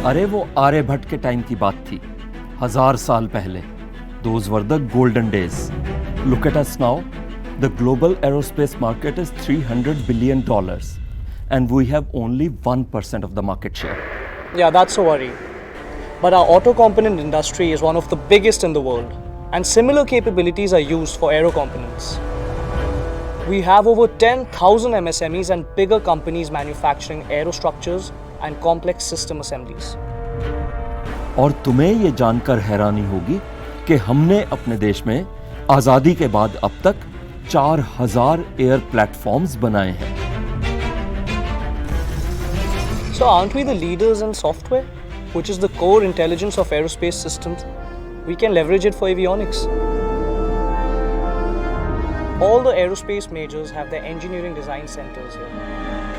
अरे वो आर्यभट्ट के टाइम की बात थी, 1000 साल पहले. Those were the golden days. Look at us now. The global aerospace market is $300 billion and we have only 1% of the market share. Yeah, that's a worry. But our auto component industry is one of the biggest in the world, and similar capabilities are used for aero components. We have over 10,000 MSMEs and bigger companies manufacturing aerostructures and complex system assemblies. और तुम्हें ये जानकर हैरानी होगी कि हमने अपने देश में आजादी के बाद अब तक 4000 एयर प्लेटफॉर्म्स बनाए हैं. So aren't we the leaders in software, which is the core intelligence of aerospace systems? We can leverage it for avionics. All the aerospace majors have their engineering design centers here.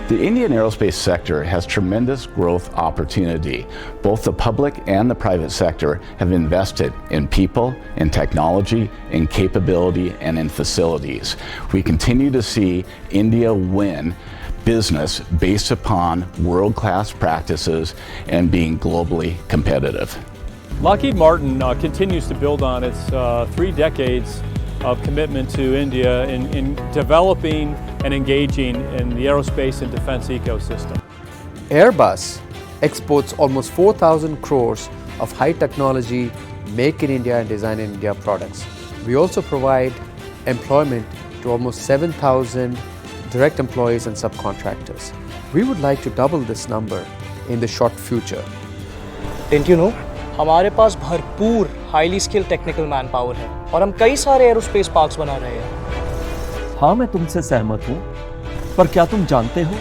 The Indian aerospace sector has tremendous growth opportunity. Both the public and the private sector have invested in people, in technology, in capability, and in facilities. We continue to see India win business based upon world-class practices and being globally competitive. Lockheed Martin continues to build on its 3 decades of commitment to India in developing and engaging in the aerospace and defense ecosystem. Airbus exports almost 4,000 crores of high technology, make in India and design in India products. We also provide employment to almost 7,000 direct employees and subcontractors. We would like to double this number in the short future. Didn't you know? हमारे पास भरपूर highly skilled technical man power है और हम कई सारे aerospace parks बना रहे हैं. हाँ, मैं तुमसे सहमत हूँ, पर क्या तुम जानते हो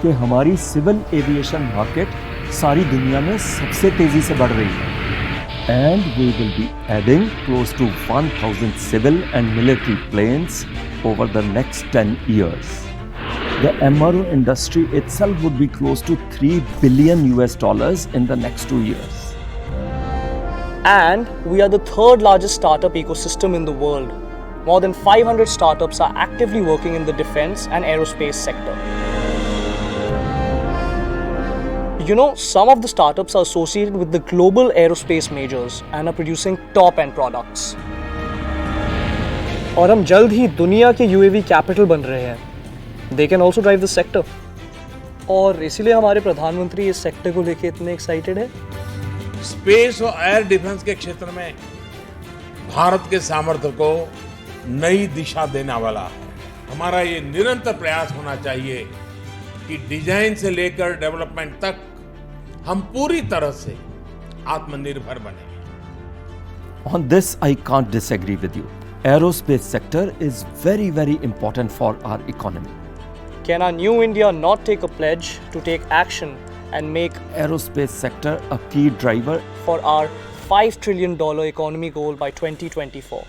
कि हमारी सिविल एविएशन मार्केट सारी दुनिया में सबसे तेजी से बढ़ रही है. And we will be adding close to 1,000 civil and military planes over the next 10 years. The MRO industry itself would be close to $3 billion in the next 2 years. And we are the third largest startup ecosystem in the world. More than 500 startups are actively working in the defense and aerospace sector. You know, some of the startups are associated with the global aerospace majors and are producing top-end products. और हम जल्द ही दुनिया के UAV capital बन रहे हैं. They can also drive the sector. और इसीलिए हमारे प्रधानमंत्री इस सेक्टर को लेके इतने एक्साइटेड है. स्पेस और एयर डिफेंस के क्षेत्र में भारत के सामर्थ्य को नई दिशा देने वाला है. हमारा ये निरंतर प्रयास होना चाहिए कि डिजाइन से लेकर डेवलपमेंट तक हम पूरी तरह से आत्मनिर्भर बने. On this, I can't disagree with you. Aerospace sector is very, very important for our economy. Can our new India not take a pledge to take action and make Aerospace sector a key driver for our $5 trillion economy goal by 2024?